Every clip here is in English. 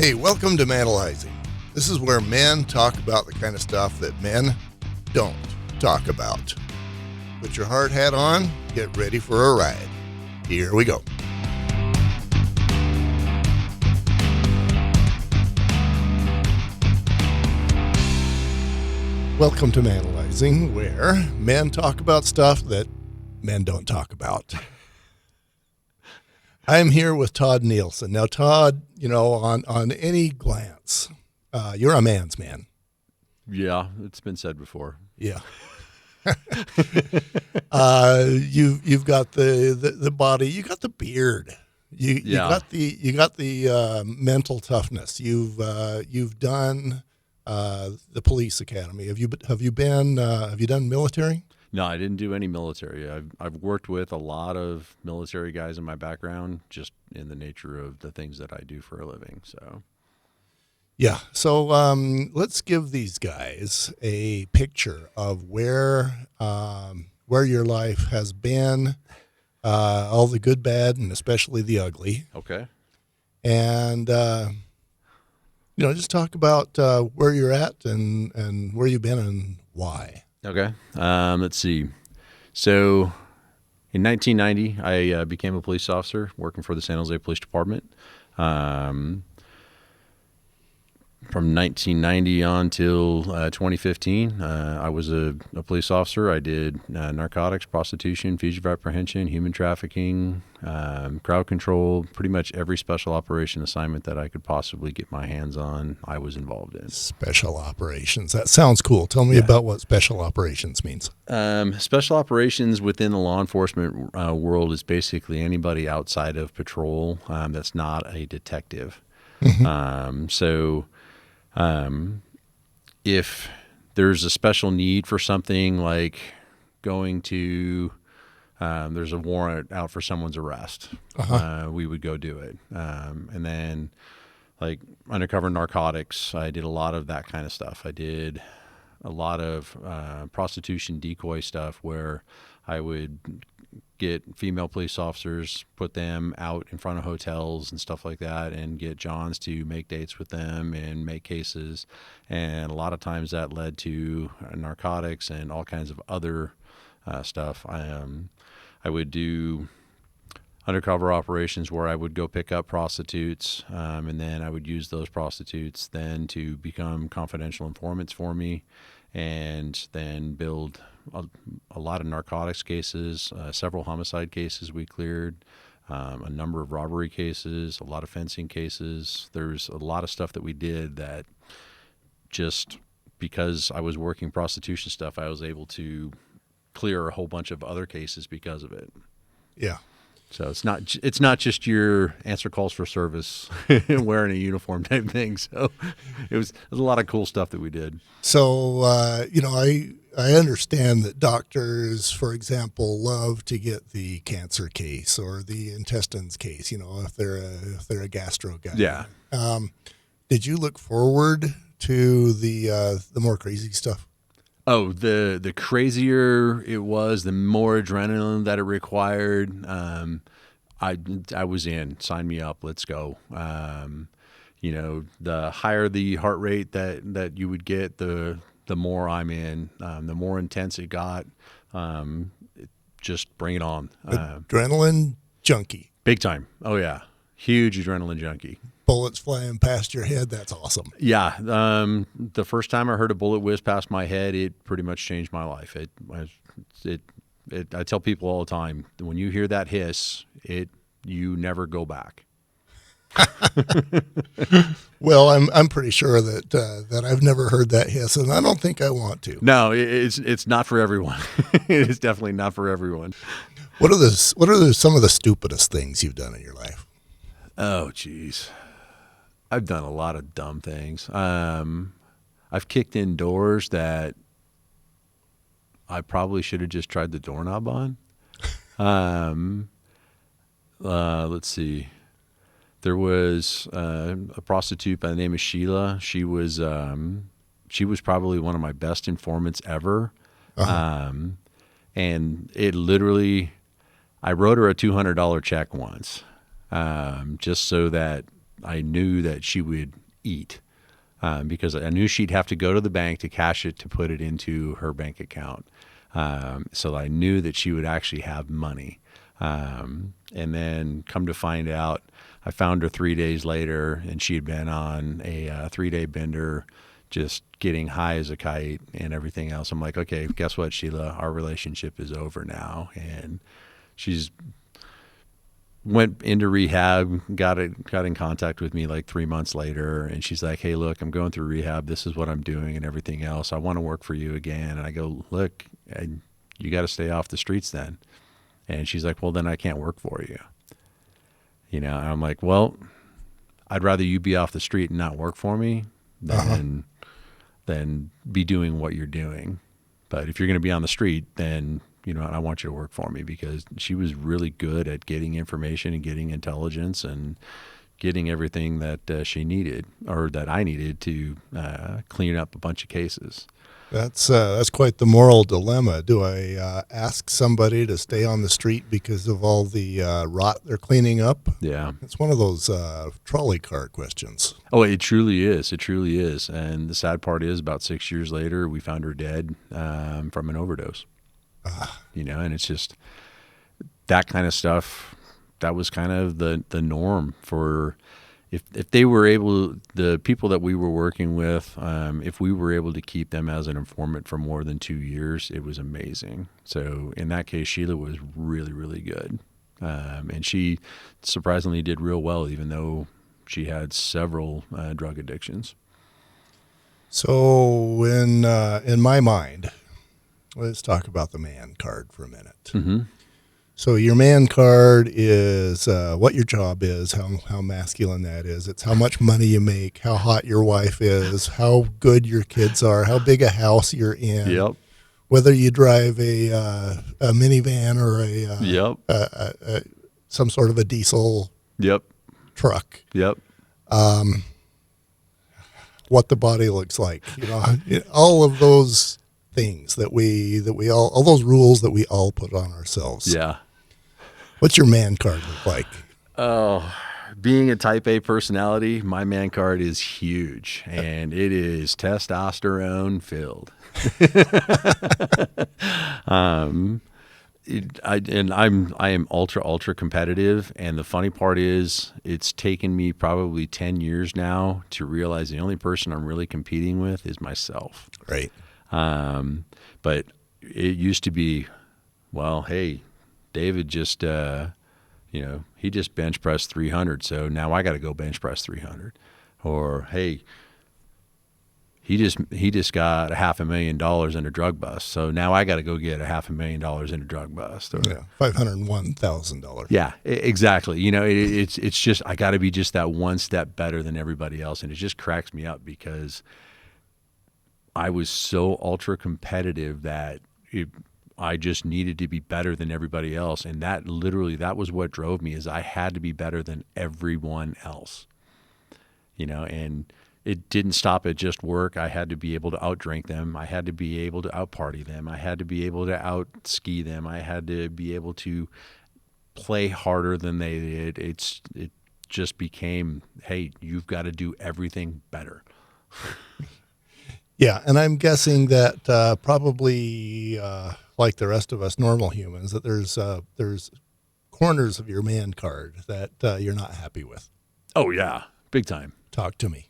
Hey, welcome to Manalizing. This is where men talk about the kind of stuff that men don't talk about. Put your hard hat on, get ready for a ride. Here we go. Welcome to Manalizing, where men talk about stuff that men don't talk about. I'm here with Todd Nielsen. Now, Todd, on any glance, you're a man's man. Yeah, it's been said before. Yeah. You've got the body, you got the beard, you got the mental toughness. You've done the police academy. Have you done military? No, I didn't do any military. I've worked with a lot of military guys in my background, just in the nature of the things that I do for a living. So, yeah. So let's give these guys a picture of where your life has been, all the good, bad, and especially the ugly. Okay. And just talk about where you're at and where you've been and why. Okay. Let's see. So in 1990, I became a police officer working for the San Jose Police Department. From 1990 on till 2015, I was a police officer. I did narcotics, prostitution, fugitive apprehension, human trafficking, crowd control, pretty much every special operation assignment that I could possibly get my hands on, I was involved in. Special operations. That sounds cool. Tell me about what special operations means. Special operations within the law enforcement world is basically anybody outside of patrol that's not a detective. If there's a special need for something like going to, there's a warrant out for someone's arrest, we would go do it. And then like undercover narcotics, I did a lot of that kind of stuff. I did a lot of prostitution decoy stuff where I would get female police officers, put them out in front of hotels and stuff like that, and get Johns to make dates with them and make cases. And a lot of times that led to narcotics and all kinds of other stuff. I would do undercover operations where I would go pick up prostitutes, and then I would use those prostitutes then to become confidential informants for me, and then build a lot of narcotics cases, several homicide cases we cleared, a number of robbery cases, a lot of fencing cases. There's a lot of stuff that we did that just because I was working prostitution stuff, I was able to clear a whole bunch of other cases because of it. Yeah. So it's not just your answer calls for service wearing a uniform type thing. So it was a lot of cool stuff that we did. So I understand that doctors, for example, love to get the cancer case or the intestines case. If they're a gastro guy. Yeah. Did you look forward to the more crazy stuff? Oh, the crazier it was, the more adrenaline that it required. I was in. Sign me up. Let's go. The higher the heart rate that you would get, the more I'm in. The more intense it got. Just bring it on. Adrenaline junkie. Big time. Oh yeah, huge adrenaline junkie. Bullets flying past your head. That's awesome. Yeah. The first time I heard a bullet whiz past my head, it pretty much changed my life. I tell people all the time, when you hear that hiss, you never go back. Well, I'm pretty sure that I've never heard that hiss, and I don't think I want to. No, it's not for everyone. It is definitely not for everyone. What are some of the stupidest things you've done in your life? Oh, geez. I've done a lot of dumb things. I've kicked in doors that I probably should have just tried the doorknob on. Let's see. There was a prostitute by the name of Sheila. She was probably one of my best informants ever. And it literally, I wrote her a $200 check once, just so that I knew that she would eat because I knew she'd have to go to the bank to cash it to put it into her bank account. So I knew that she would actually have money. And then come to find out, I found her 3 days later, and she had been on a 3-day bender, just getting high as a kite and everything else. I'm like, okay, guess what, Sheila? Our relationship is over now. And she's went into rehab, got in contact with me like 3 months later, and she's like, hey, look, I'm going through rehab. This is what I'm doing and everything else. I want to work for you again. And I go, look, you got to stay off the streets then. And she's like, well, then I can't work for you. And I'm like, well, I'd rather you be off the street and not work for me than be doing what you're doing. But if you're going to be on the street, then, I want you to work for me, because she was really good at getting information and getting intelligence and getting everything that she needed, or that I needed, to clean up a bunch of cases. That's quite the moral dilemma. Do I ask somebody to stay on the street because of all the rot they're cleaning up? Yeah. It's one of those trolley car questions. Oh, it truly is. It truly is. And the sad part is, about 6 years later, we found her dead from an overdose. And it's just that kind of stuff. That was kind of the norm for, if they were able, the people that we were working with, if we were able to keep them as an informant for more than 2 years, it was amazing. So in that case, Sheila was really, really good. And she surprisingly did real well, even though she had several drug addictions. So in my mind, let's talk about the man card for a minute. Mm-hmm. So your man card is what your job is, how masculine that is. It's how much money you make, how hot your wife is, how good your kids are, how big a house you're in. Yep. Whether you drive a minivan or some sort of a diesel truck. Yep. What the body looks like, all of those things that we all those rules that we all put on ourselves. Yeah. What's your man card look like? Oh, being a type A personality, my man card is huge, and it is testosterone filled. I am ultra competitive, and the funny part is, it's taken me probably 10 years now to realize the only person I'm really competing with is myself. Right. But it used to be, well, hey, David just, he just bench pressed 300, so now I got to go bench press 300. Or, hey, he just got $500,000 in a drug bust, so now I got to go get $500,000 in a drug bust. Or, $501,000. Yeah, exactly. It's just, I got to be just that one step better than everybody else, and it just cracks me up, because I was so ultra competitive that I just needed to be better than everybody else. And that was what drove me, is I had to be better than everyone else, and it didn't stop at just work. I had to be able to outdrink them. I had to be able to outparty them. I had to be able to out ski them. I had to be able to play harder than they did. It just became, hey, you've got to do everything better. Yeah, and I'm guessing that probably like the rest of us normal humans, that there's corners of your man card that you're not happy with. Oh yeah, big time. Talk to me.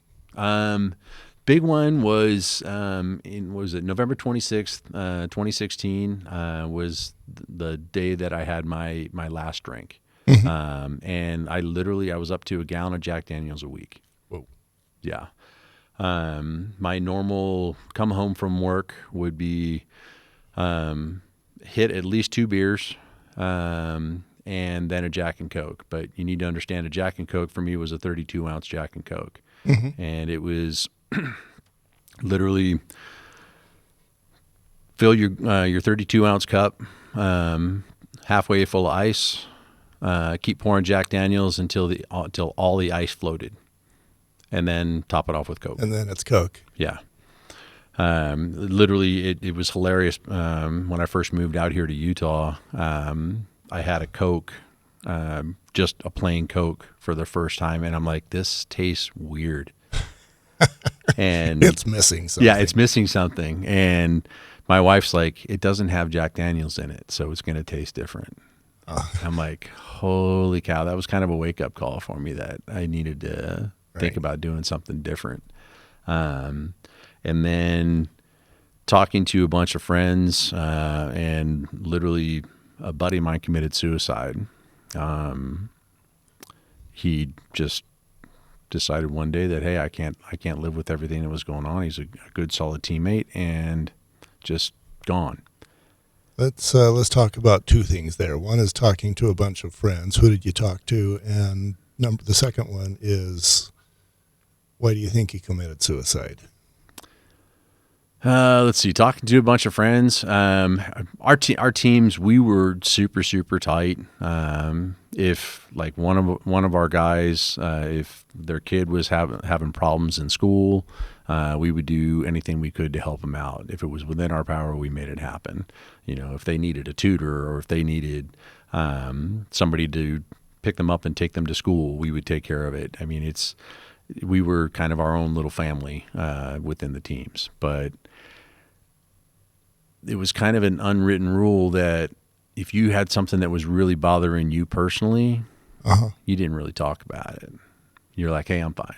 Big one was November 26th, 2016 was the day that I had my last drink. Mm-hmm. And I was up to a gallon of Jack Daniels a week. Whoa. Yeah. My normal come home from work would be hit at least 2 beers and then a Jack and Coke. But you need to understand, a Jack and Coke for me was a 32-ounce Jack and Coke. Mm-hmm. And it was literally fill your 32-ounce cup halfway full of ice, keep pouring Jack Daniels until all the ice floated. And then top it off with Coke. And then it's Coke. Yeah. Literally, it was hilarious. When I first moved out here to Utah, I had a Coke just a plain Coke for the first time, and I'm like, this tastes weird. And it's missing something. Yeah, it's missing something. And my wife's like, it doesn't have Jack Daniels in it, so it's going to taste different. I'm like, holy cow. That was kind of a wake-up call for me that I needed to think about doing something different. And then talking to a bunch of friends, and literally a buddy of mine committed suicide. He just decided one day that, hey, I can't live with everything that was going on. He's a good, solid teammate, and just gone. Let's talk about two things there. One is talking to a bunch of friends. Who did you talk to? And the second one is, why do you think he committed suicide? Let's see. Talking to a bunch of friends. Our teams, we were super, super tight. If like one of our guys, if their kid was having problems in school, we would do anything we could to help them out. If it was within our power, we made it happen. If they needed a tutor, or if they needed somebody to pick them up and take them to school, we would take care of it. I mean, we were kind of our own little family within the teams, but it was kind of an unwritten rule that if you had something that was really bothering you personally, you didn't really talk about it. You're like, hey, I'm fine.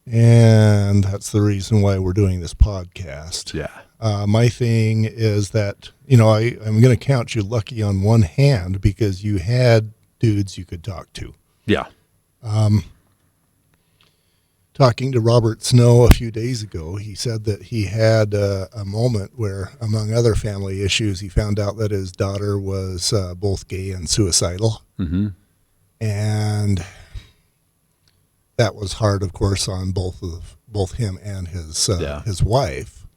And that's the reason why we're doing this podcast. Yeah. My thing is that, I'm going to count you lucky on one hand because you had dudes you could talk to. Yeah. Talking to Robert Snow a few days ago, he said that he had a moment where, among other family issues, he found out that his daughter was both gay and suicidal. Mm-hmm. And that was hard, of course, on both him and his wife.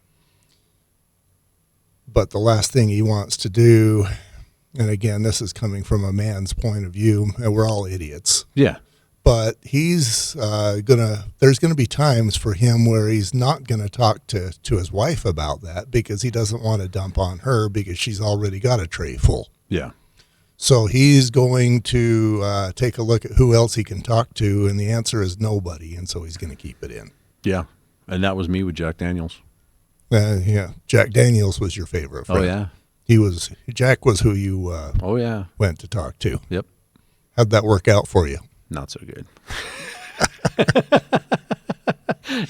But the last thing he wants to do, and again, this is coming from a man's point of view, and we're all idiots. Yeah. But there's gonna be times for him where he's not gonna talk to his wife about that because he doesn't want to dump on her because she's already got a tray full. Yeah. So he's going to take a look at who else he can talk to, and the answer is nobody, and so he's going to keep it in. Yeah, and that was me with Jack Daniels. Yeah, Jack Daniels was your favorite friend. Oh yeah, Jack was who you went to talk to. Yep. How'd that work out for you? Not so good.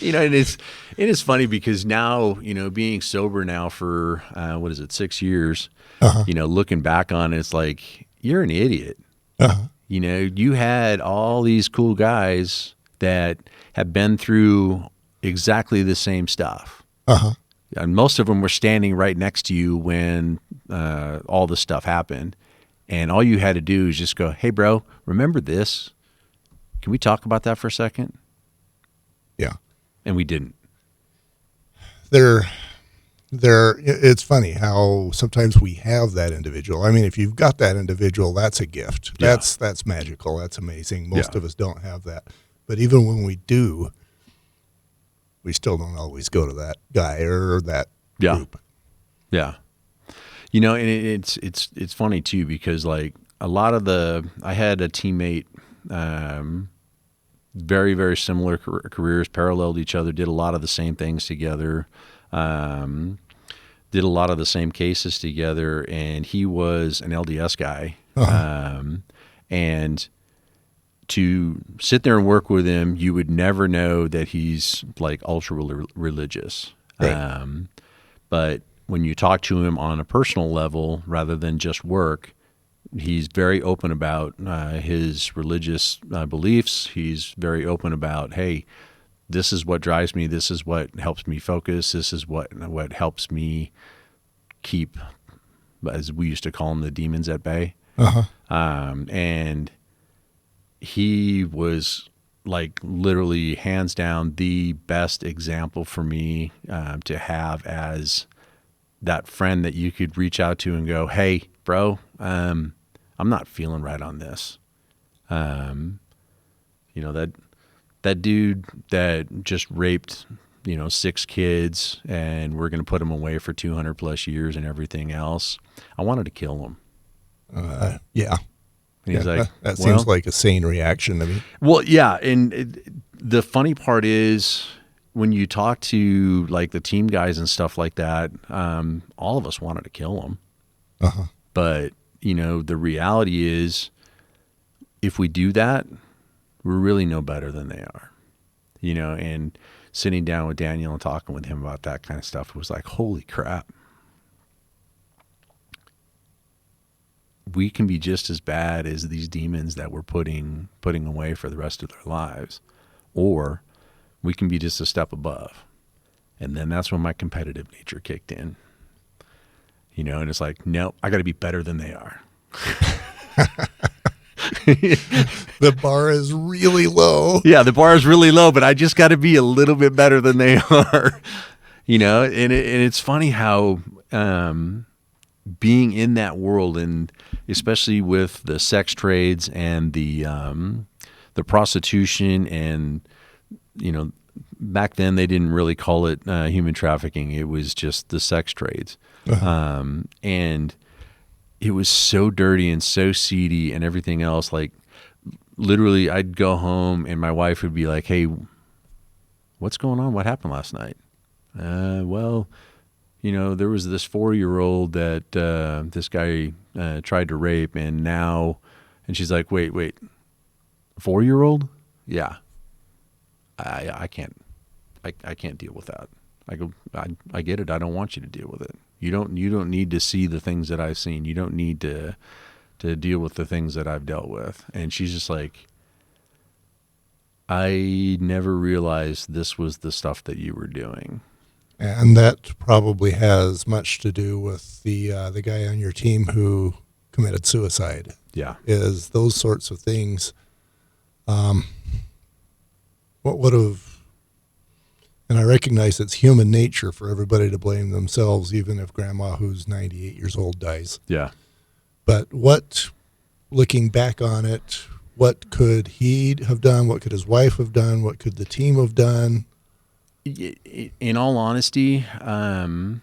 It is funny because now, being sober now for 6 years, looking back on it, it's like, you're an idiot. You had all these cool guys that have been through exactly the same stuff. And most of them were standing right next to you when all this stuff happened. And all you had to do is just go, hey, bro, remember this? Can we talk about that for a second? Yeah. And we didn't. It's funny how sometimes we have that individual. I mean, if you've got that individual, that's a gift. Yeah. That's magical. That's amazing. Most of us don't have that. But even when we do, we still don't always go to that guy or that group. Yeah. And it's funny too, because like I had a teammate, very, very similar careers, paralleled each other, did a lot of the same things together, did a lot of the same cases together, and he was an LDS guy. And to sit there and work with him, you would never know that he's like ultra religious. Right. But when you talk to him on a personal level, rather than just work, he's very open about his religious beliefs. He's very open about, hey, this is what drives me. This is what helps me focus. This is what helps me keep, as we used to call them, the demons at bay. And he was like literally hands down the best example for me to have as that friend that you could reach out to and go, hey, bro, I'm not feeling right on this. That dude that just raped, 6 kids, and we're going to put him away for 200 plus years and everything else. I wanted to kill him. Yeah. And he's like, that seems like a sane reaction to me. Well, yeah. And the funny part is when you talk to like the team guys and stuff like that, all of us wanted to kill him. Uh-huh. But, the reality is if we do that, we're really no better than they are, and sitting down with Daniel and talking with him about that kind of stuff was like, holy crap. We can be just as bad as these demons that we're putting away for the rest of their lives, or we can be just a step above. And then that's when my competitive nature kicked in, and it's like, no, I got to be better than they are. The bar is really low. Yeah, the bar is really low, but I just got to be a little bit better than they are, and it's funny how, being in that world, and especially with the sex trades and the prostitution, and back then they didn't really call it human trafficking; it was just the sex trades, and it was so dirty and so seedy and everything else. Like literally, I'd go home and my wife would be like, "Hey, what's going on? What happened last night?" Well. There was this 4-year-old that this guy tried to rape, and she's like, wait, 4-year-old? Yeah, I can't deal with that. I go, I get it. I don't want you to deal with it. You don't need to see the things that I've seen. You don't need to deal with the things that I've dealt with. And she's just like, I never realized this was the stuff that you were doing. And that probably has much to do with the guy on your team who committed suicide. Yeah, is those sorts of things. What would have, and I recognize it's human nature for everybody to blame themselves, even if Grandma, who's 98 years old, dies. Yeah. But looking back on it, what could he have done? What could his wife have done? What could the team have done? In all honesty, and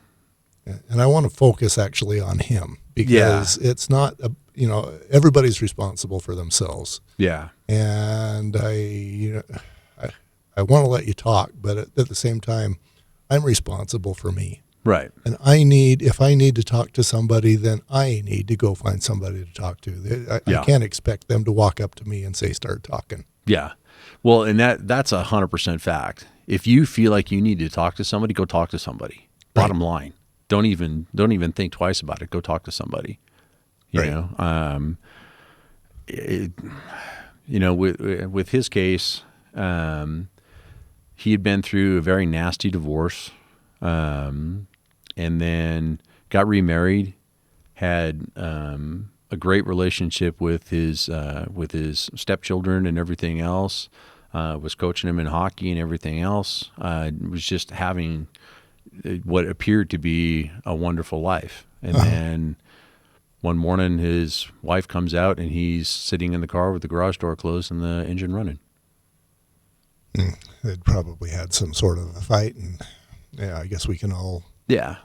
I want to focus actually on him, because it's not, everybody's responsible for themselves. Yeah. And I want to let you talk, but at the same time, I'm responsible for me. Right. And if I need to talk to somebody, then I need to go find somebody to talk to. I can't expect them to walk up to me and say, start talking. Yeah. Well, and that's 100% fact. If you feel like you need to talk to somebody, go talk to somebody. Bottom line. Don't even think twice about it. Go talk to somebody. You know, with his case, he had been through a very nasty divorce, and then got remarried, had a great relationship with his stepchildren and everything else. Was coaching him in hockey and everything else. Was just having what appeared to be a wonderful life. And then one morning his wife comes out and he's sitting in the car with the garage door closed and the engine running. They'd probably had some sort of a fight, and I guess we can all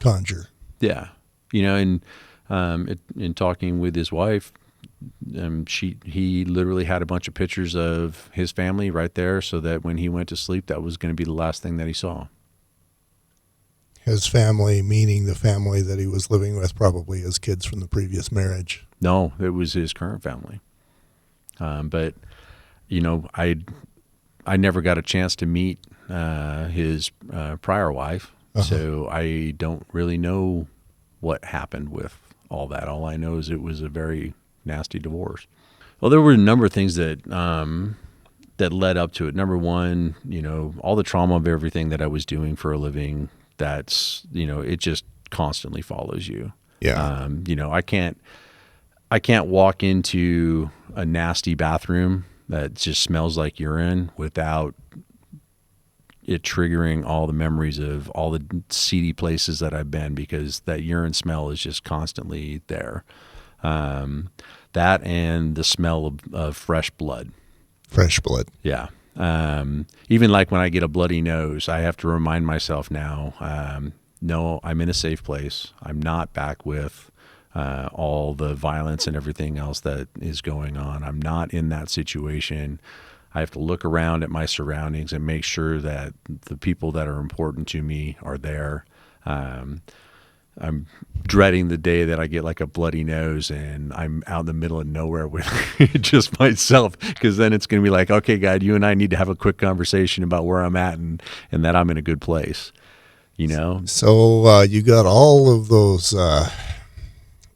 conjure. Yeah. And in talking with his wife, he literally had a bunch of pictures of his family right there, so that when he went to sleep, that was going to be the last thing that he saw. His family, meaning the family that he was living with, probably his kids from the previous marriage. No, it was his current family. But I never got a chance to meet his prior wife, so I don't really know what happened with all that. All I know is it was a very nasty divorce. Well, there were a number of things that led up to it. Number one, all the trauma of everything that I was doing for a living, that's, it just constantly follows you. Yeah. I can't walk into a nasty bathroom that just smells like urine without it triggering all the memories of all the seedy places that I've been, because that urine smell is just constantly there. That and the smell of fresh blood. Fresh blood. Yeah. Even like when I get a bloody nose, I have to remind myself now, no, I'm in a safe place. I'm not back with all the violence and everything else that is going on. I'm not in that situation. I have to look around at my surroundings and make sure that the people that are important to me are there. I'm dreading the day that I get like a bloody nose and I'm out in the middle of nowhere with just myself, because then it's going to be like, okay, God, you and I need to have a quick conversation about where I'm at and that I'm in a good place, you know? So you got all of those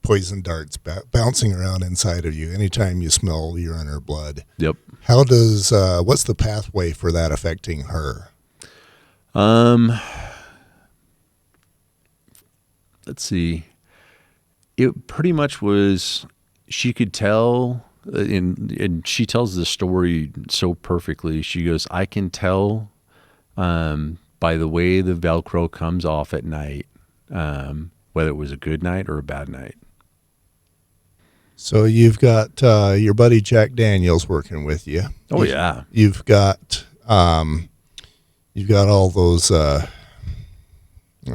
poison darts bouncing around inside of you anytime you smell urine or blood. Yep. How does, what's the pathway for that affecting her? Let's see. It pretty much was, she could tell, and she tells the story so perfectly. She goes, I can tell by the way the Velcro comes off at night, whether it was a good night or a bad night. So you've got your buddy Jack Daniels working with you. Oh, yeah. You've got all those,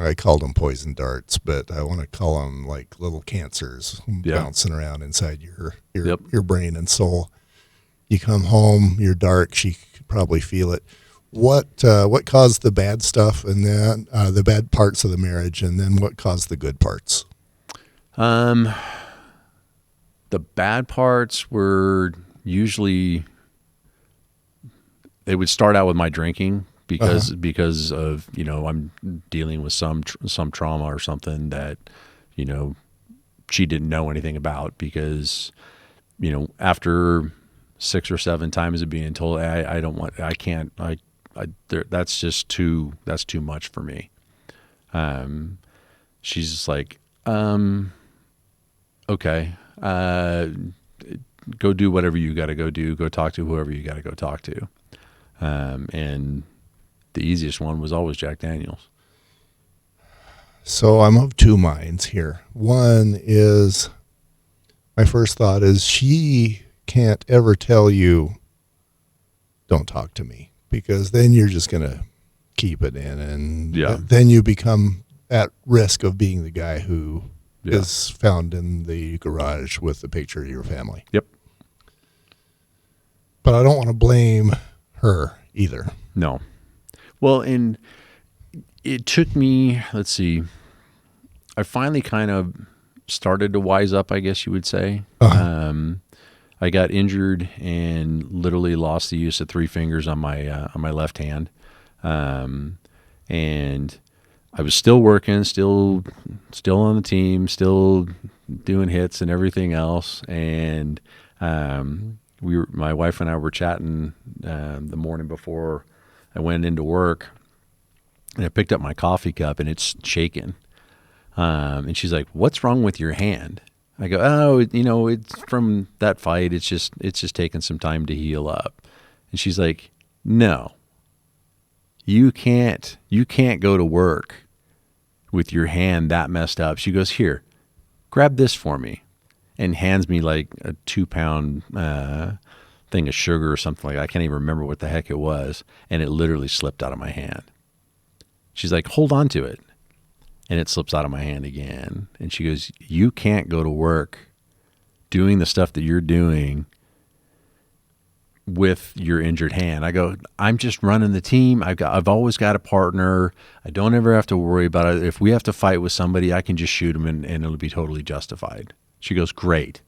I called them poison darts, but I want to call them like little cancers bouncing around inside your brain and soul. You come home, you're dark. She could probably feel it. What caused the bad stuff, and then the bad parts of the marriage, and then what caused the good parts? The bad parts were usually, they would start out with my drinking. Because of, you know, I'm dealing with some trauma or something that, you know, she didn't know anything about, because, you know, after 6 or 7 times of being told, that's too much for me. She's just like, okay, go do whatever you got to go do. Go talk to whoever you got to go talk to. And the easiest one was always Jack Daniels. So I'm of two minds here. One is, my first thought is, she can't ever tell you, don't talk to me, because then you're just going to keep it in, and then you become at risk of being the guy who is found in the garage with the picture of your family. Yep. But I don't want to blame her either. No. Well, and it took me, let's see, I finally kind of started to wise up, I guess you would say. I got injured and literally lost the use of 3 fingers on my left hand. And I was still working, still on the team, still doing hits and everything else. And my wife and I were chatting the morning before I went into work, and I picked up my coffee cup and it's shaking. And she's like, "What's wrong with your hand?" I go, "Oh, you know, it's from that fight. It's just taking some time to heal up." And she's like, "No, you can't go to work with your hand that messed up." She goes, "Here, grab this for me," and hands me like a 2-pound thing of sugar or something like that. I can't even remember what the heck it was. And it literally slipped out of my hand. She's like, "Hold on to it." And it slips out of my hand again. And she goes, "You can't go to work doing the stuff that you're doing with your injured hand." I go, "I'm just running the team. I've always got a partner. I don't ever have to worry about it. If we have to fight with somebody, I can just shoot them and it'll be totally justified." She goes, "Great.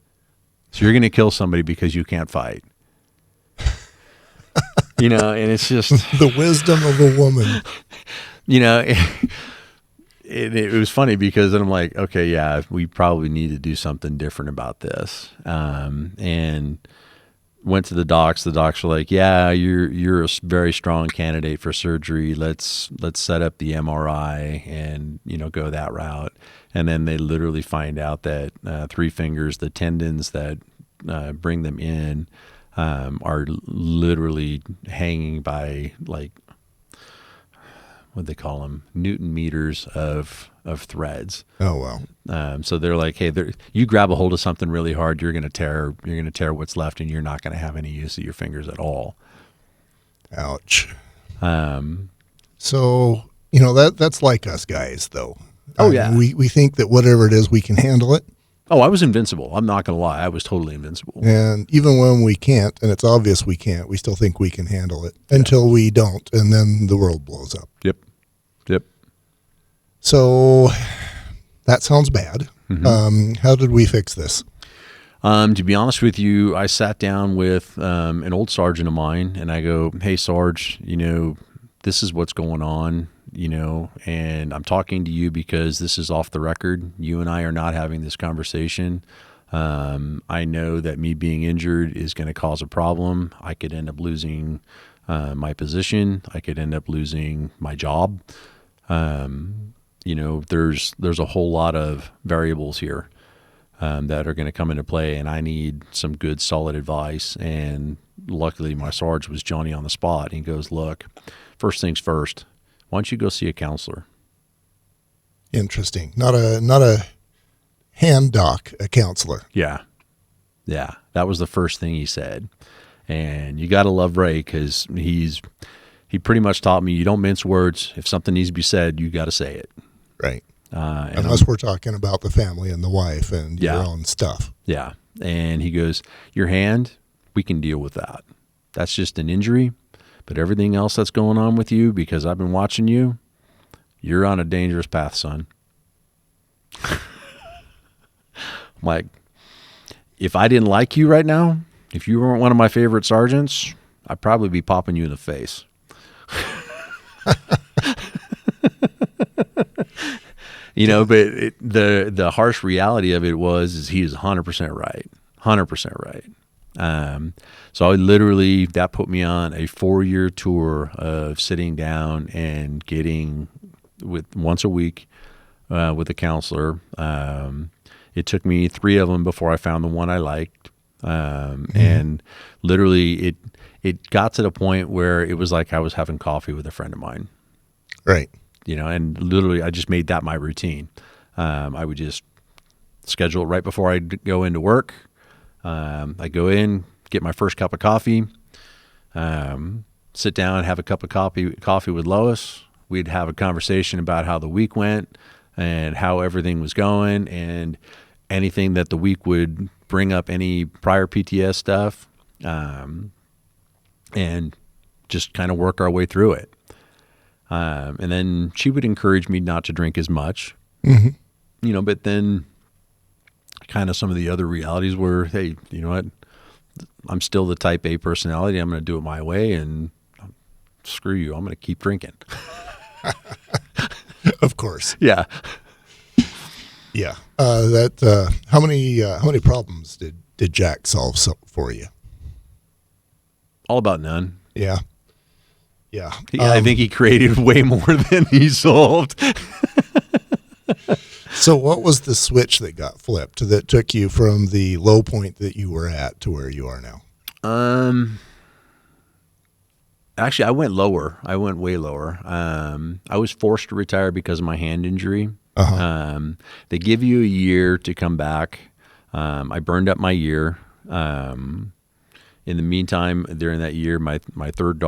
So you're going to kill somebody because you can't fight." You know, and it's just the wisdom of a woman. You know, it was funny because then I'm like, okay, yeah, we probably need to do something different about this. And went to the docs. The docs were like, "Yeah, you're a very strong candidate for surgery. Let's set up the MRI and, you know, go that route." And then they literally find out that 3 fingers, the tendons that bring them in, are literally hanging by, like, what they call them, Newton meters of threads. Oh, wow. So they're like, "Hey, you grab a hold of something really hard, you're going to tear what's left, and you're not going to have any use of your fingers at all." Ouch. So, you know, that's like us guys, though. Oh, yeah. We think that whatever it is, we can handle it. Oh, I was invincible. I'm not going to lie. I was totally invincible. And even when we can't, and it's obvious we can't, we still think we can handle it until we don't, and then the world blows up. Yep. So that sounds bad. How did we fix this? To be honest with you, I sat down with an old sergeant of mine, and I go, "Hey, Sarge, this is what's going on, and I'm talking to you because this is off the record. You and I are not having this conversation. I know that me being injured is going to cause a problem. I could end up losing my position. I could end up losing my job. There's a whole lot of variables here that are going to come into play, and I need some good, solid advice." And luckily, my Sarge was Johnny on the spot. He goes, "Look, first things first, why don't you go see a counselor?" Interesting. Not a hand doc, a counselor. Yeah. That was the first thing he said. And you got to love Ray, because he pretty much taught me, you don't mince words. If something needs to be said, you got to say it. Right. Unless we're talking about the family and the wife and your own stuff. Yeah. And he goes, your hand, we can deal with that. That's just an injury. But everything else that's going on with you, because I've been watching you, you're on a dangerous path, son. I'm like, if I didn't like you right now, if you weren't one of my favorite sergeants, I'd probably be popping you in the face. But the harsh reality of it is he is 100% right. 100% right. So I literally, that put me on a 4-year tour of sitting down and getting once a week with a counselor. It took me 3 of them before I found the one I liked. And literally it got to the point where it was like I was having coffee with a friend of mine. Right. And literally I just made that my routine. I would just schedule it right before I go into work. I go in, get my first cup of coffee, sit down, have a cup of coffee with Lois. We'd have a conversation about how the week went and how everything was going, and anything that the week would bring up, any prior PTS stuff, and just kind of work our way through it. And then she would encourage me not to drink as much, but then kind of some of the other realities were, hey, you know what? I'm still the type A personality. I'm going to do it my way, and screw you. I'm going to keep drinking. Of course. Yeah. Yeah. How many problems did Jack solve for you? All about none. Yeah. Yeah. I think he created way more than he solved. So what was the switch that got flipped that took you from the low point that you were at to where you are now? Actually, I went lower. I went way lower. I was forced to retire because of my hand injury. They give you a year to come back. I burned up my year. In the meantime, during that year, my third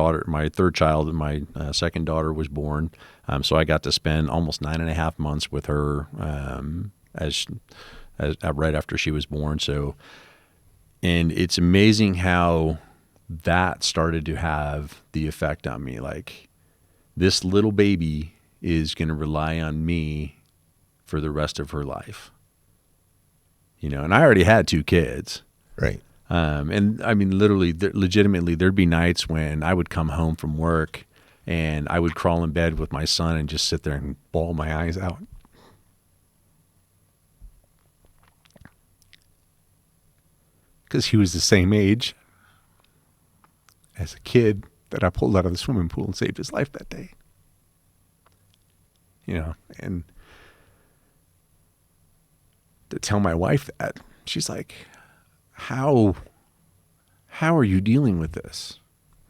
child, and my second daughter was born. So I got to spend almost 9.5 months with her as right after she was born. So, and it's amazing how that started to have the effect on me. Like, this little baby is going to rely on me for the rest of her life. And I already had 2 kids. Right. And I mean, literally, legitimately, there'd be nights when I would come home from work and I would crawl in bed with my son and just sit there and bawl my eyes out. Because he was the same age as a kid that I pulled out of the swimming pool and saved his life that day. And to tell my wife that, she's like, how are you dealing with this?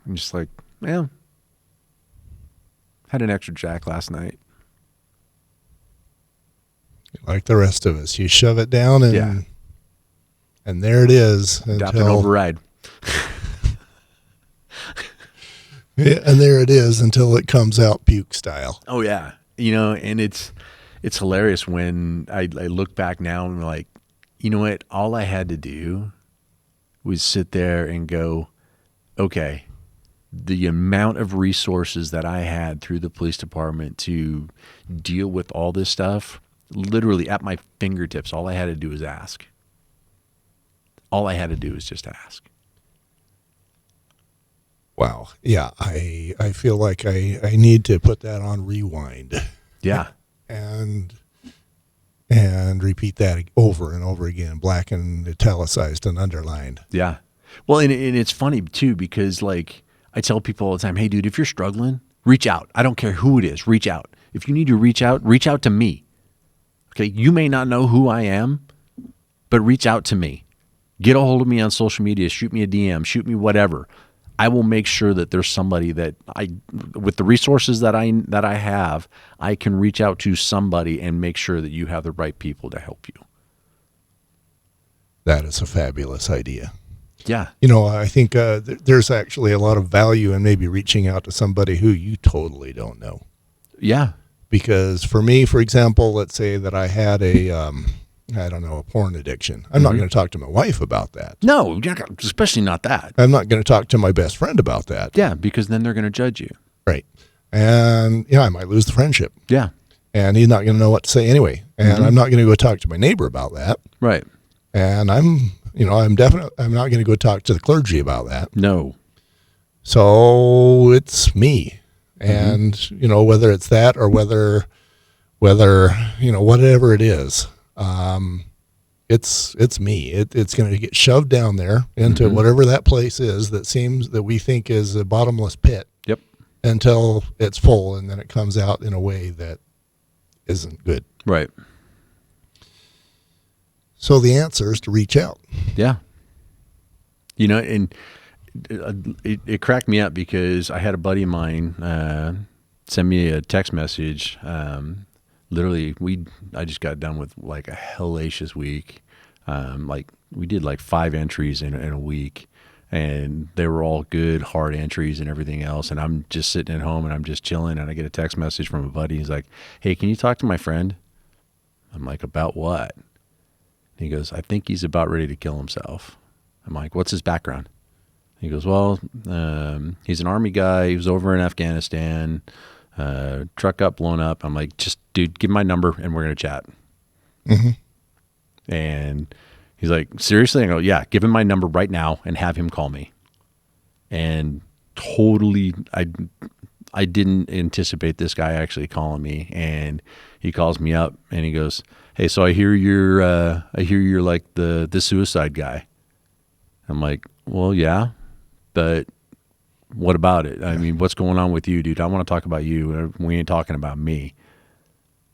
I'm just like, well, had an extra Jack last night. Like the rest of us, you shove it down and there it is. Adopt an override. Yeah, and there it is until it comes out puke style. Oh yeah. And it's hilarious when I look back now and like, you know what? All I had to do was sit there and go, okay, the amount of resources that I had through the police department to deal with all this stuff, literally at my fingertips, all I had to do was ask. All I had to do was just ask. Wow. Yeah, I feel like I need to put that on rewind. Yeah. And repeat that over and over again, black and italicized and underlined. Yeah. Well, and it's funny too, because like I tell people all the time, hey dude, if you're struggling, reach out. I don't care who it is, reach out. If you need to reach out to me. Okay. You may not know who I am, but reach out to me. Get a hold of me on social media, shoot me a DM, shoot me whatever. I will make sure that there's somebody that with the resources that I have, I can reach out to somebody and make sure that you have the right people to help you. That is a fabulous idea. Yeah. You know, I think there's actually a lot of value in maybe reaching out to somebody who you totally don't know. Yeah. Because for me, for example, let's say that I had a porn addiction. I'm not going to talk to my wife about that. No, especially not that. I'm not going to talk to my best friend about that. Yeah, because then they're going to judge you. Right. And, I might lose the friendship. Yeah. And he's not going to know what to say anyway. And I'm not going to go talk to my neighbor about that. Right. And I'm not going to go talk to the clergy about that. No. So it's me. And, whether it's that or whether, whatever it is, it's me. It's going to get shoved down there into whatever that place is that we think is a bottomless pit. Yep. Until it's full, and then it comes out in a way that isn't good. Right. So the answer is to reach out. Yeah. And it cracked me up because I had a buddy of mine send me a text message. Literally, I just got done with like a hellacious week. We did like 5 entries in a week, and they were all good, hard entries and everything else. And I'm just sitting at home and I'm just chilling, and I get a text message from a buddy. He's like, hey, can you talk to my friend? I'm like, about what? And he goes, I think he's about ready to kill himself. I'm like, what's his background? He goes, well, he's an Army guy. He was over in Afghanistan. Truck got blown up. I'm like, just dude, give me my number and we're going to chat. And he's like, seriously? I go, yeah, give him my number right now and have him call me. And totally, I didn't anticipate this guy actually calling me. And he calls me up and he goes, hey, so I hear you're like the suicide guy. I'm like, well, yeah, but what about it? I mean, what's going on with you, dude? I want to talk about you. We ain't talking about me.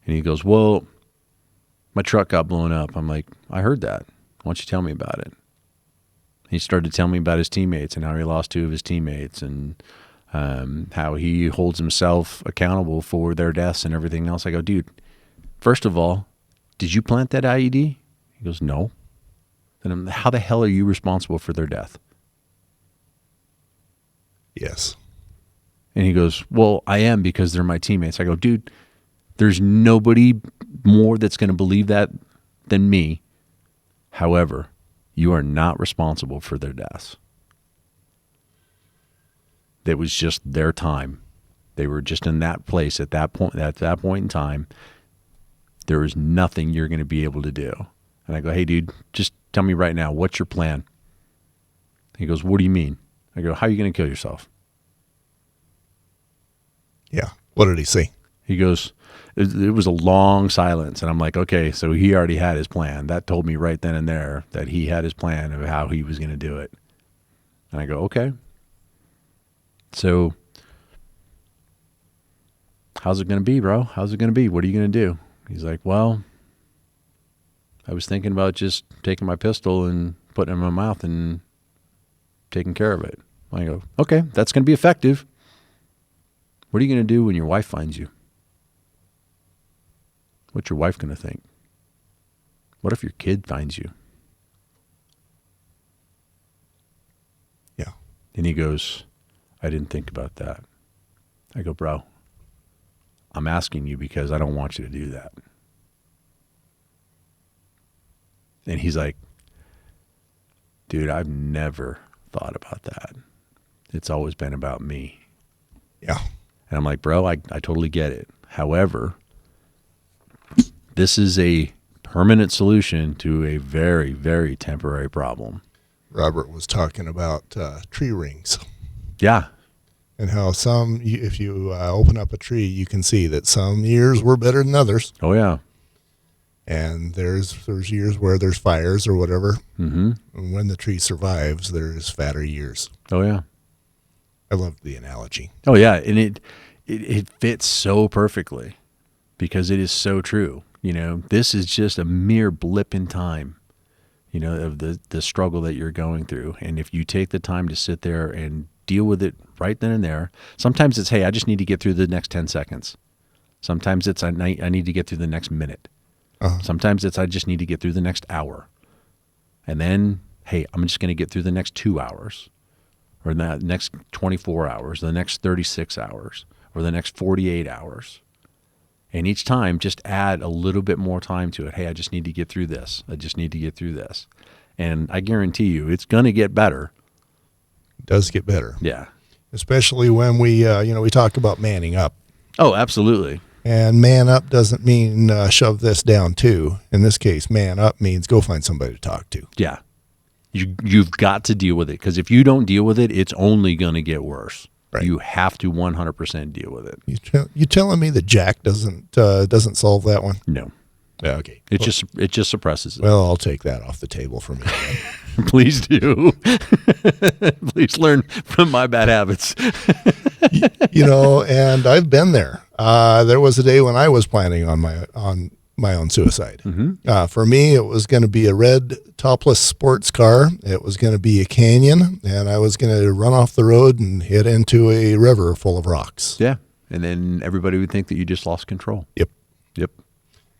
And he goes, well, my truck got blown up. I'm like, I heard that. Why don't you tell me about it? He started telling me about his teammates and how he lost 2 of his teammates and how he holds himself accountable for their deaths and everything else. I go, dude, first of all, did you plant that IED? He goes, no. Then how the hell are you responsible for their death? Yes. And he goes, well, I am because they're my teammates. I go, dude, there's nobody more that's going to believe that than me. However, you are not responsible for their deaths. It was just their time. They were just in that place at that point in time. There is nothing you're going to be able to do. And I go, hey, dude, just tell me right now, what's your plan? He goes, what do you mean? I go, how are you going to kill yourself? Yeah. What did he say? He goes, it was a long silence. And I'm like, okay, so he already had his plan. That told me right then and there that he had his plan of how he was going to do it. And I go, okay. So how's it going to be, bro? How's it going to be? What are you going to do? He's like, well, I was thinking about just taking my pistol and putting it in my mouth and taking care of it. I go, okay, that's going to be effective. What are you going to do when your wife finds you? What's your wife going to think? What if your kid finds you? Yeah. And he goes, I didn't think about that. I go, bro, I'm asking you because I don't want you to do that. And he's like, dude, I've never thought about that. It's always been about me. Yeah. And I'm like, bro, I totally get it. However, this is a permanent solution to a very, very temporary problem. Robert was talking about tree rings. Yeah. And how if you open up a tree, you can see that some years were better than others. Oh, yeah. And there's years where there's fires or whatever. Mm-hmm. And when the tree survives, there's fatter years. Oh, yeah. I love the analogy. Oh, yeah. And it fits so perfectly because it is so true. You know, this is just a mere blip in time, you know, of the struggle that you're going through. And if you take the time to sit there and deal with it right then and there, sometimes it's, hey, I just need to get through the next 10 seconds. Sometimes it's, I need to get through the next minute. Uh-huh. Sometimes it's, I just need to get through the next hour. And then, hey, I'm just going to get through the next 2 hours or the next 24 hours, the next 36 hours or the next 48 hours. And each time, just add a little bit more time to it. Hey, I just need to get through this. I just need to get through this. And I guarantee you, it's going to get better. It does get better. Yeah. Especially when we talk about manning up. Oh, absolutely. And man up doesn't mean shove this down too. In this case, man up means go find somebody to talk to. Yeah. You've got to deal with it, because if you don't deal with it, it's only going to get worse. Right. You have to 100% deal with it. You telling me that Jack doesn't solve that one? No. Yeah, okay. It just suppresses it. Well, I'll take that off the table for me. Please do. Please learn from my bad habits. And I've been there. There was a day when I was planning on my own suicide. Mm-hmm. For me, it was going to be a red topless sports car. It was going to be a canyon, and I was going to run off the road and hit into a river full of rocks. Yeah, and then everybody would think that you just lost control. Yep.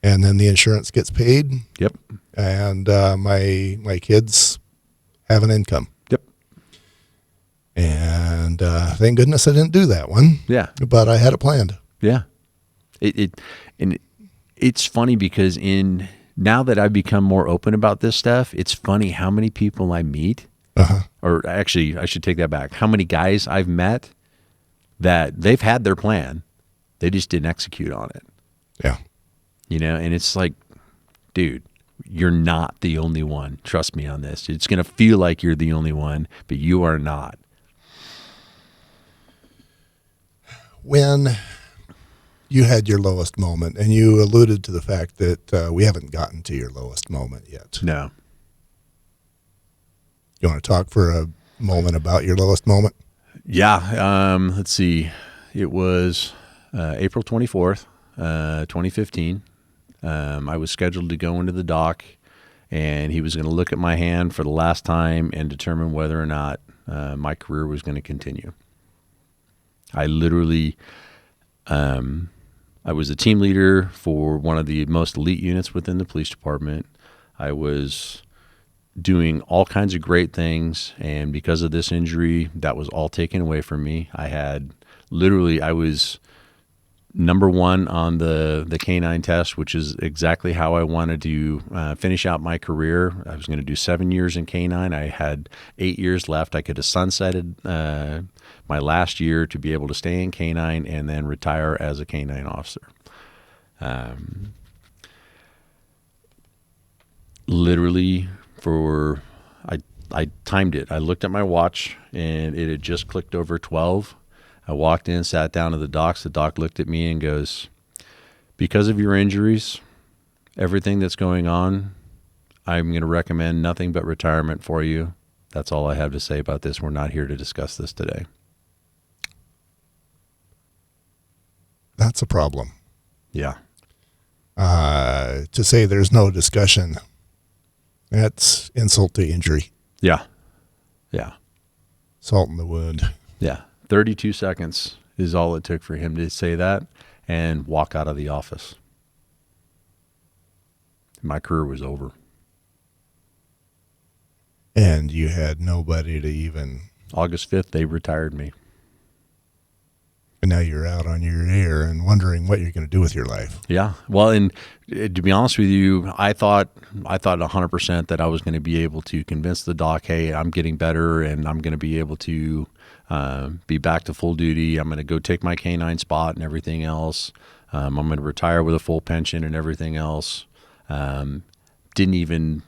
And then the insurance gets paid. Yep. And my kids have an income. Yep. And thank goodness I didn't do that one. Yeah. But I had it planned. Yeah. It's funny because now that I've become more open about this stuff, it's funny how many people I meet, or actually I should take that back, how many guys I've met that they've had their plan, they just didn't execute on it. Yeah. And it's like, dude, you're not the only one. Trust me on this. It's going to feel like you're the only one, but you are not. When you had your lowest moment, and you alluded to the fact that we haven't gotten to your lowest moment yet. No. You want to talk for a moment about your lowest moment? Yeah. Let's see. It was April 24th, 2015. I was scheduled to go into the dock, and he was going to look at my hand for the last time and determine whether or not my career was going to continue. I literally, I was a team leader for one of the most elite units within the police department. I was doing all kinds of great things, and because of this injury, that was all taken away from me. I was number one on the K9 test, which is exactly how I wanted to finish out my career. I was going to do 7 years in K9. I had 8 years left. I could have sunsetted my last year to be able to stay in K9 and then retire as a K9 officer. Literally I timed it. I looked at my watch, and it had just clicked over 12. I walked in, sat down at the docks. The doc looked at me and goes, because of your injuries, everything that's going on, I'm going to recommend nothing but retirement for you. That's all I have to say about this. We're not here to discuss this today. That's a problem. Yeah. To say there's no discussion, that's insult to injury. Yeah. Yeah. Salt in the wound. Yeah. 32 seconds is all it took for him to say that and walk out of the office. My career was over. And you had nobody to even... August 5th, they retired me. And now you're out on your ear and wondering what you're going to do with your life. Yeah. Well, and to be honest with you, I thought 100% that I was going to be able to convince the doc, hey, I'm getting better and I'm going to be able to be back to full duty. I'm going to go take my canine spot and everything else. I'm going to retire with a full pension and everything else. Didn't even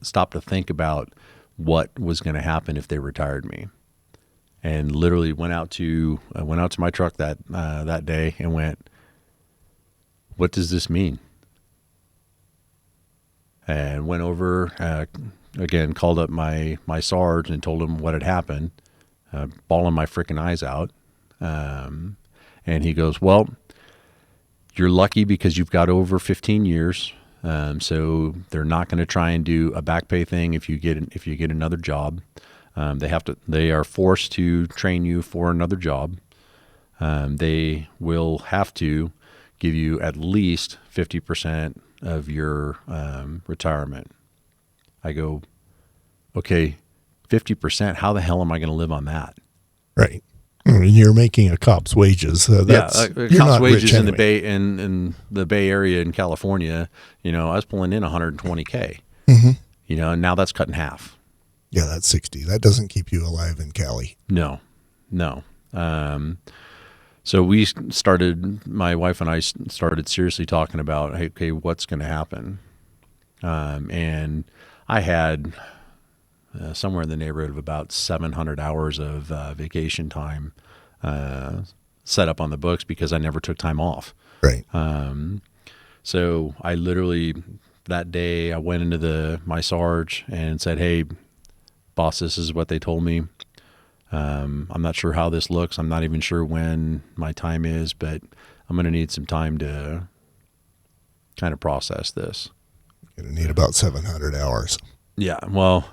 stop to think about what was going to happen if they retired me. And literally went out to my truck that day and went, what does this mean? And went over again, called up my sarge and told him what had happened, bawling my freaking eyes out. And he goes, well, you're lucky because you've got over 15 years. So they're not going to try and do a back pay thing if you get another job. They are forced to train you for another job. They will have to give you at least 50% of your retirement. I go, okay, 50%. How the hell am I going to live on that? Right. You're making a cop's wages. Cop's wages in the Bay in the Bay Area in California. I was pulling in 120K. Mm-hmm. And now that's cut in half. Yeah, that's 60. That doesn't keep you alive in Cali. No. So my wife and I started seriously talking about, hey, okay, what's going to happen? And I had somewhere in the neighborhood of about 700 hours of vacation time set up on the books because I never took time off. Right. So I literally, that day, I went into my sarge and said, hey, boss, this is what they told me. I'm not sure how this looks. I'm not even sure when my time is, but I'm going to need some time to kind of process this. You're going to need about 700 hours. Yeah. Well,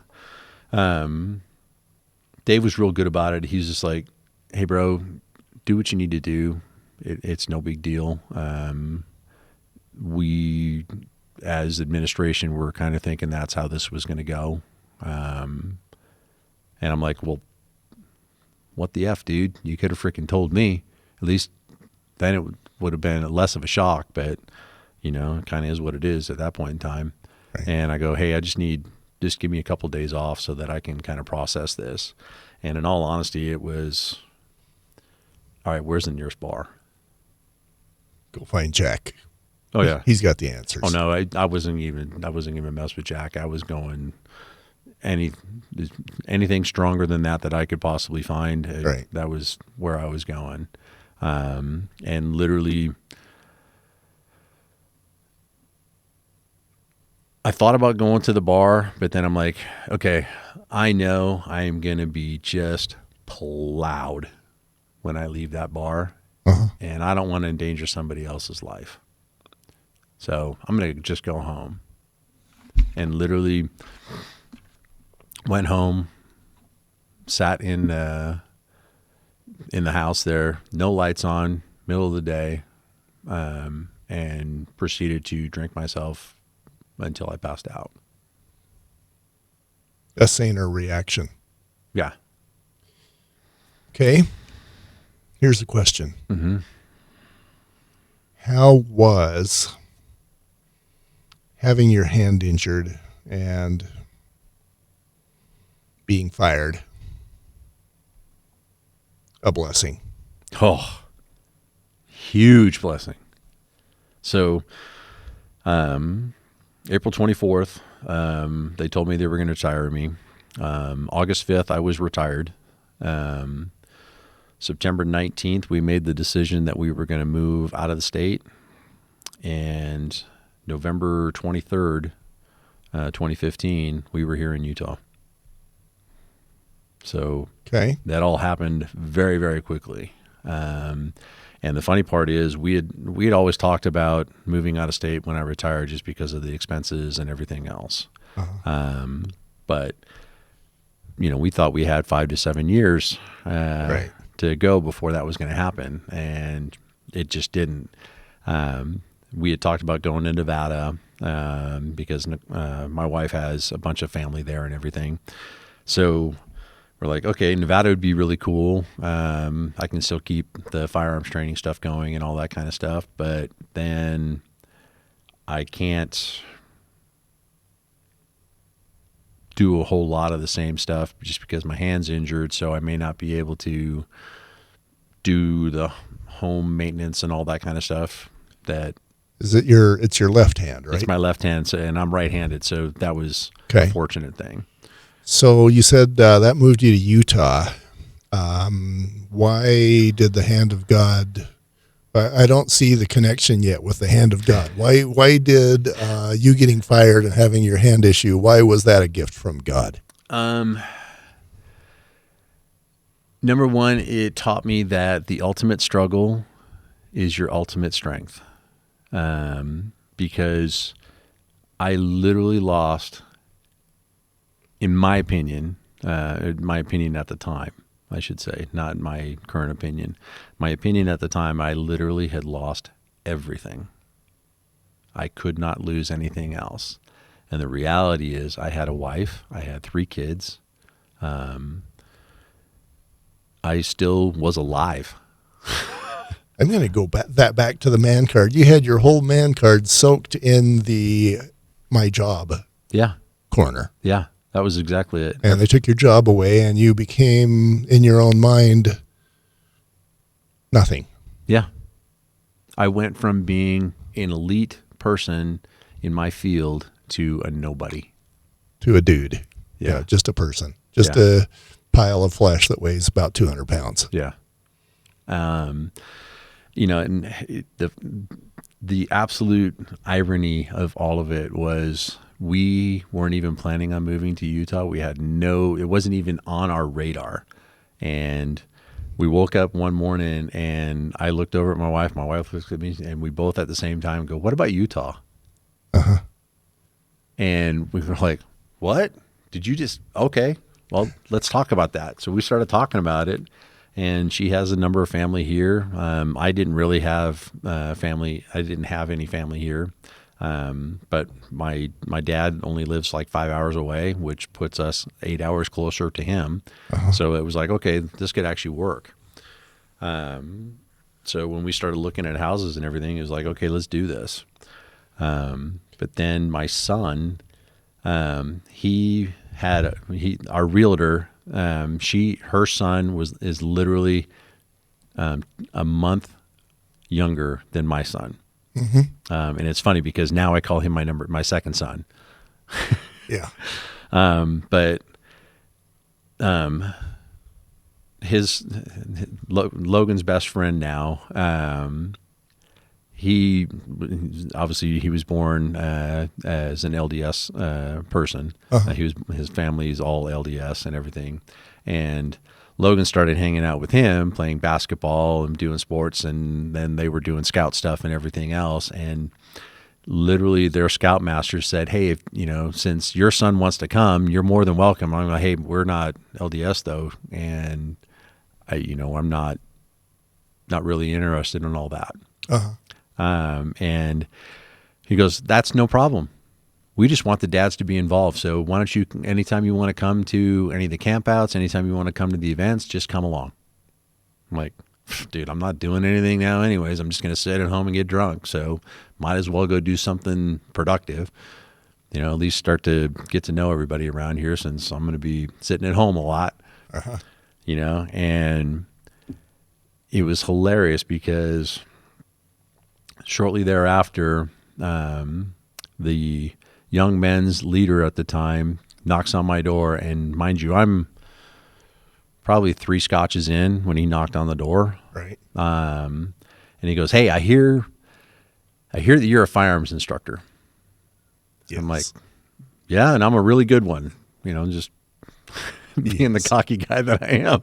Dave was real good about it. He's just like, hey, bro, do what you need to do. It's no big deal. We, as administration, were kind of thinking that's how this was going to go. And I'm like, well, what the F, dude? You could have freaking told me. At least then it would have been less of a shock, but, it kind of is what it is at that point in time. Right. And I go, hey, just give me a couple of days off so that I can kind of process this. And in all honesty, it was, all right, where's the nearest bar? Go find Jack. Oh, yeah. He's got the answers. Oh, no, I wasn't even mess with Jack. I was going anything stronger than that I could possibly find. Right. That was where I was going. And literally, I thought about going to the bar, but then I'm like, okay, I know I am going to be just plowed when I leave that bar. Uh-huh. And I don't want to endanger somebody else's life. So I'm going to just go home. And literally went home, sat in the house there, no lights on, middle of the day, and proceeded to drink myself until I passed out. A saner reaction. Yeah. Okay. Here's the question. Mm-hmm. How was having your hand injured and being fired a blessing? Oh, huge blessing. So, April 24th, they told me they were going to retire me. August 5th, I was retired. September 19th, we made the decision that we were going to move out of the state. And November 23rd, 2015, we were here in Utah. So okay, that all happened very, very quickly. And the funny part is we had always talked about moving out of state when I retired just because of the expenses and everything else. Uh-huh. But we thought we had 5 to 7 years right. to go before that was going to happen, and it just didn't. We had talked about going to Nevada because my wife has a bunch of family there and everything. So we're like, okay, Nevada would be really cool. I can still keep the firearms training stuff going and all that kind of stuff, but then I can't do a whole lot of the same stuff just because my hand's injured. So I may not be able to do the home maintenance and all that kind of stuff. That it's your left hand, right? It's my left hand, and I'm right-handed. So that was a fortunate thing. So you said that moved you to Utah. Why did the hand of God? I don't see the connection yet with the hand of God. Why did you getting fired and having your hand issue? Why was that a gift from God? Number one, it taught me that the ultimate struggle is your ultimate strength. Because I literally lost, in my opinion at the time, I should say, not my current opinion. My opinion at the time, I literally had lost everything. I could not lose anything else. And the reality is I had a wife. I had 3 kids. I still was alive. I'm going to go back to the man card. You had your whole man card soaked in the my job corner. Yeah. That was exactly it. And they took your job away, and you became, in your own mind, nothing. Yeah. I went from being an elite person in my field to a nobody. To a dude. Yeah, just a person. Just a pile of flesh that weighs about 200 pounds. Yeah. And the absolute irony of all of it was we weren't even planning on moving to Utah. It wasn't even on our radar. And we woke up one morning and I looked over at my wife looked at me, and we both at the same time go, "What about Utah?" Uh-huh. And we were like, "What? Did you just, okay, well, let's talk about that." So we started talking about it. And she has a number of family here. I didn't really have family. I didn't have any family here. But my dad only lives like 5 hours away, which puts us 8 hours closer to him. Uh-huh. So it was like, okay, this could actually work. So when we started looking at houses and everything, it was like, okay, let's do this. But then my son, our realtor, her son is literally a month younger than my son. Mm-hmm. And it's funny because now I call him my second son. Yeah. But Logan's best friend now, he was born as an LDS person. Uh-huh. His family is all LDS and everything, and Logan started hanging out with him, playing basketball and doing sports, and then they were doing scout stuff and everything else. And literally, their scoutmaster said, "Hey, if, since your son wants to come, you're more than welcome." I'm like, "Hey, we're not LDS though, and I'm not really interested in all that." Uh-huh. And he goes, "That's no problem. We just want the dads to be involved. So why don't you, anytime you want to come to any of the campouts, anytime you want to come to the events, just come along." I'm like, "Dude, I'm not doing anything now anyways. I'm just going to sit at home and get drunk. So might as well go do something productive. At least start to get to know everybody around here, since I'm going to be sitting at home a lot." Uh-huh. And it was hilarious because shortly thereafter, the young men's leader at the time knocks on my door, and mind you, I'm probably 3 scotches in when he knocked on the door. Right. And he goes, "Hey, I hear that you're a firearms instructor." Yes. I'm like, "Yeah, and I'm a really good one." Just being the cocky guy that I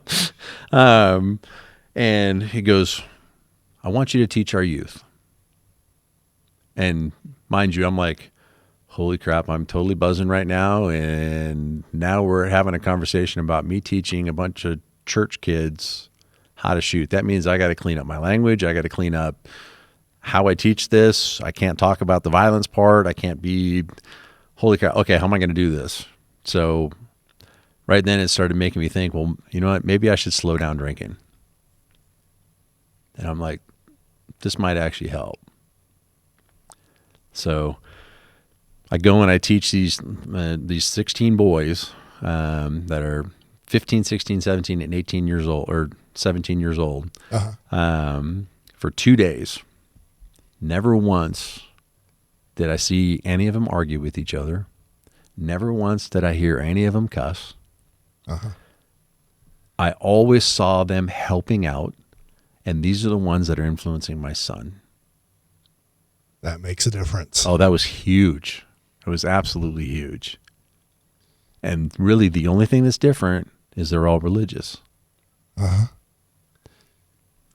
am. And he goes, "I want you to teach our youth." And mind you, I'm like, holy crap, I'm totally buzzing right now. And now we're having a conversation about me teaching a bunch of church kids how to shoot. That means I got to clean up my language. I got to clean up how I teach this. I can't talk about the violence part. I can't be, holy crap, okay, how am I going to do this? So right then it started making me think, well, you know what, maybe I should slow down drinking. And I'm like, this might actually help. So I go and I teach these 16 boys that are 15, 16, 17, and 18 years old, or 17 years old, for 2 days. Never once did I see any of them argue with each other. Never once did I hear any of them cuss. I always saw them helping out, and these are the ones that are influencing my son. That makes a difference. Oh, that was huge. It was absolutely huge. And really the only thing that's different is they're all religious.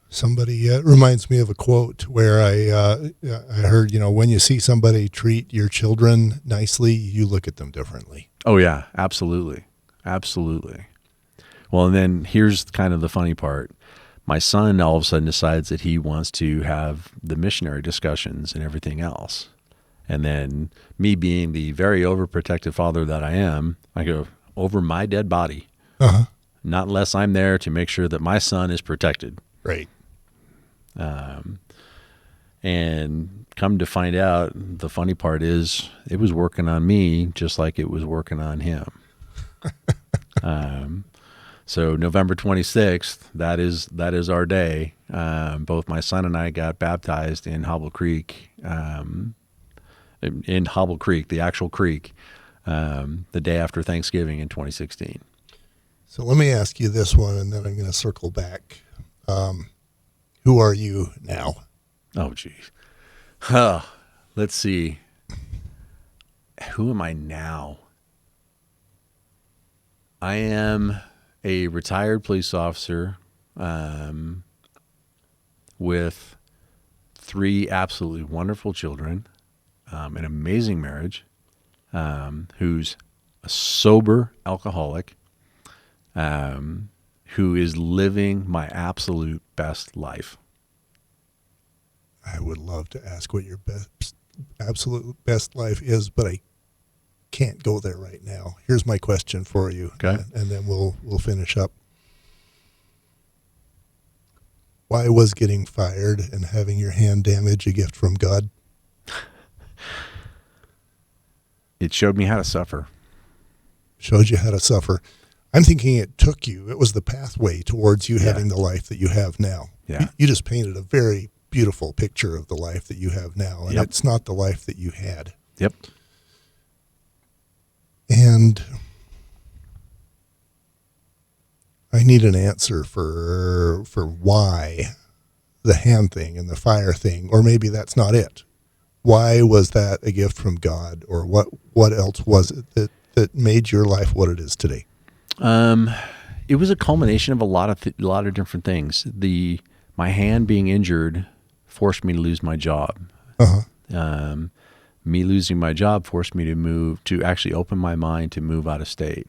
Somebody reminds me of a quote where I heard, when you see somebody treat your children nicely, you look at them differently. Oh yeah, absolutely. Absolutely. Well, and then here's kind of the funny part. My son all of a sudden decides that he wants to have the missionary discussions and everything else. And then me being the very overprotective father that I am, I go, over my dead body, not unless I'm there to make sure that my son is protected. Right. And come to find out, the funny part is it was working on me just like it was working on him. So November 26th, that is our day. Both my son and I got baptized in Hobble Creek, the actual creek, the day after Thanksgiving in 2016. So let me ask you this one, and then I'm going to circle back. Who are you now? Oh, geez. Let's see. Who am I now? I am a retired police officer with 3 absolutely wonderful children, an amazing marriage, who's a sober alcoholic, who is living my absolute best life. I would love to ask what your absolute best life is, but I can't go there right now. Here's my question for you, okay, and then we'll finish up. Why was getting fired and having your hand damage a gift from God? It showed me how to suffer. Showed you how to suffer. I'm thinking it took you. It was the pathway towards you having the life that you have now. Yeah. You just painted a very beautiful picture of the life that you have now, and it's not the life that you had. Yep. And I need an answer for why the hand thing and the fire thing, or maybe that's not it. Why was that a gift from God, or what else was it that made your life what it is today? It was a culmination of a lot of different things. My hand being injured forced me to lose my job. Me losing my job forced me to actually open my mind to move out of state.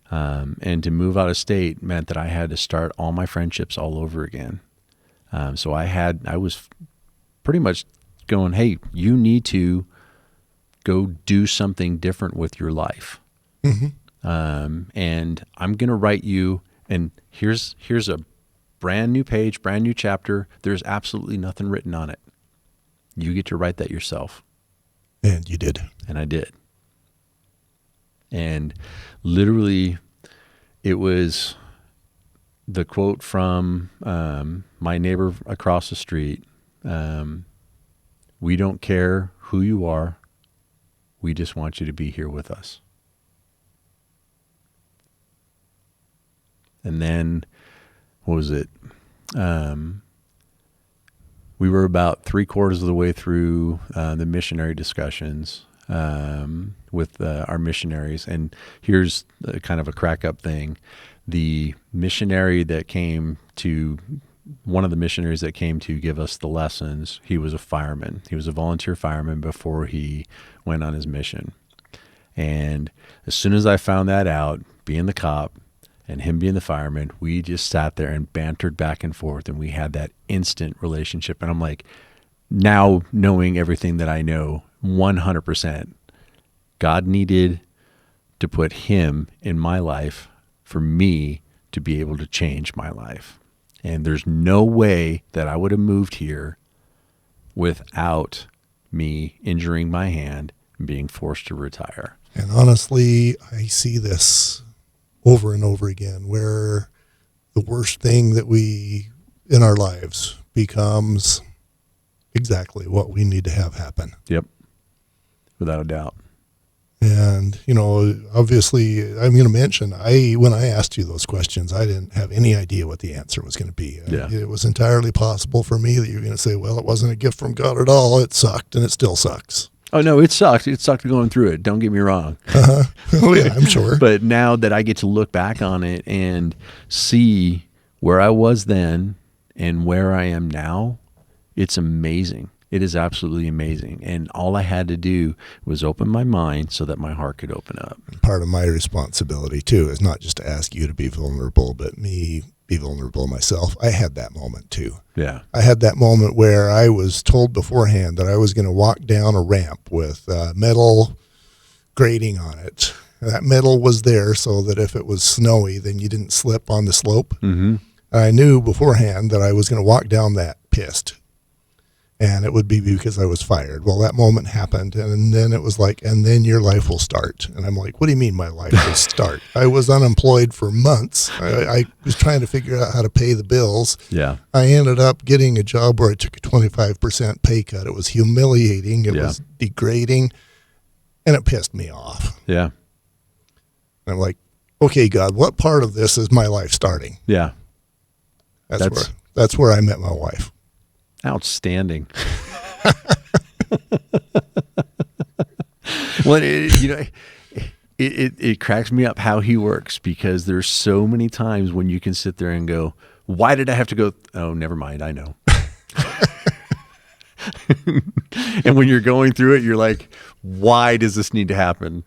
And to move out of state meant that I had to start all my friendships all over again. So I was pretty much going, hey, you need to go do something different with your life. And I'm going to write you, and here's a brand new page, brand new chapter. There's absolutely nothing written on it. You get to write that yourself. And you did. And I did. And literally, it was the quote from my neighbor across the street. We don't care who you are. We just want you to be here with us. And then, what was it? We were about 3/4 of the way through the missionary discussions with our missionaries. And here's kind of a crack up thing. One of the missionaries that came to give us the lessons, he was a fireman. He was a volunteer fireman before he went on his mission. And as soon as I found that out, being the cop, and him being the fireman, we just sat there and bantered back and forth, and we had that instant relationship. And I'm like, now knowing everything that I know, 100%, God needed to put him in my life for me to be able to change my life. And there's no way that I would have moved here without me injuring my hand and being forced to retire. And honestly, I see this over and over again, where the worst thing that we in our lives becomes exactly what we need to have happen. Yep. Without a doubt. And, you know, obviously, I'm going to mention, when I asked you those questions, I didn't have any idea what the answer was going to be. Yeah. It was entirely possible for me that you're going to say, well, it wasn't a gift from God at all. It sucked, and it still sucks. Oh, no, it sucked. It sucked going through it. Don't get me wrong. Uh-huh. Oh, yeah, I'm sure. But now that I get to look back on it and see where I was then and where I am now, it's amazing. It is absolutely amazing. And all I had to do was open my mind so that my heart could open up. Part of my responsibility, too, is not just to ask you to be vulnerable, but me be vulnerable myself. I had that moment, too. Yeah. I had that moment where I was told beforehand that I was going to walk down a ramp with metal grating on it. That metal was there so that if it was snowy, then you didn't slip on the slope. Mm-hmm. I knew beforehand that I was going to walk down that pissed. And it would be because I was fired. Well, that moment happened, and then it was like, and then your life will start. And I'm like, what do you mean my life will start? I was unemployed for months. I was trying to figure out how to pay the bills. Yeah. I ended up getting a job where I took a 25% pay cut. It was humiliating. It was degrading, and it pissed me off. Yeah. And I'm like, okay, God, what part of this is my life starting? Yeah. That's where I met my wife. Outstanding. Well, it cracks me up how he works, because there's so many times when you can sit there and go, why did I have to go? Oh, never mind. I know. And when you're going through it, you're like, why does this need to happen?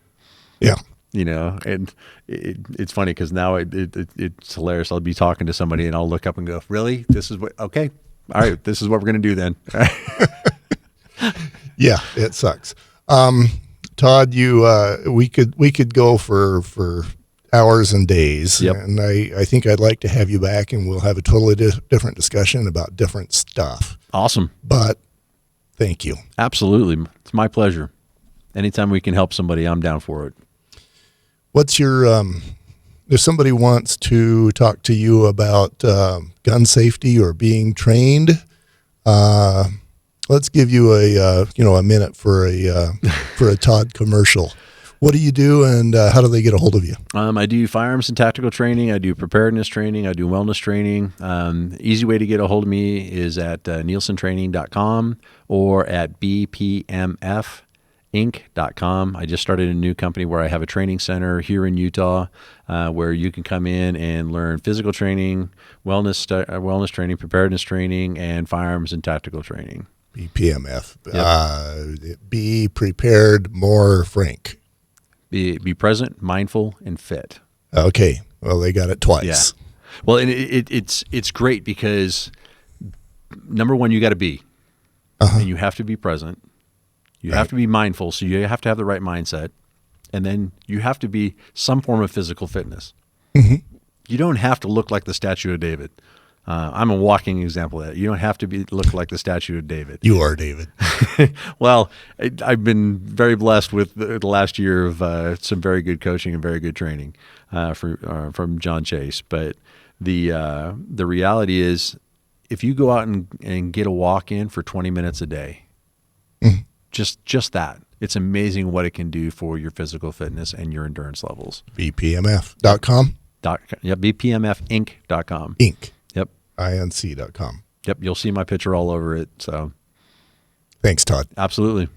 Yeah. You know, and it's funny because now it's hilarious. I'll be talking to somebody and I'll look up and go, really? This is what, okay. All right, this is what we're going to do then. Yeah, it sucks. Todd, we could go for hours and days, yep. And I think I'd like to have you back, and we'll have a totally different discussion about different stuff. Awesome. But thank you. Absolutely. It's my pleasure. Anytime we can help somebody, I'm down for it. What's your if somebody wants to talk to you about gun safety or being trained, let's give you a minute for a Todd commercial. What do you do, and how do they get a hold of you? I do firearms and tactical training. I do preparedness training. I do wellness training. Easy way to get a hold of me is at nielsentraining.com or at bpmf. Inc.com. I just started a new company where I have a training center here in Utah, where you can come in and learn physical training, wellness training, preparedness training, and firearms and tactical training. BPMF. Yep. Be prepared, more frank. Be present, mindful, and fit. Okay. Well, they got it twice. Yeah. Well, and it's great because number one, you got to be, and you have to be present. You have to be mindful, so you have to have the right mindset. And then you have to be some form of physical fitness. Mm-hmm. You don't have to look like the statue of David. I'm a walking example of that. You don't have to look like the statue of David. You are David. Well, I've been very blessed with the last year of some very good coaching and very good training from John Chase. But the reality is, if you go out and get a walk in for 20 minutes a day, just that, it's amazing what it can do for your physical fitness and your endurance levels. BPMF.com? Yep, BPMFinc.com. Inc. Yep. INC.com. Yep, you'll see my picture all over it. So, thanks, Todd. Absolutely.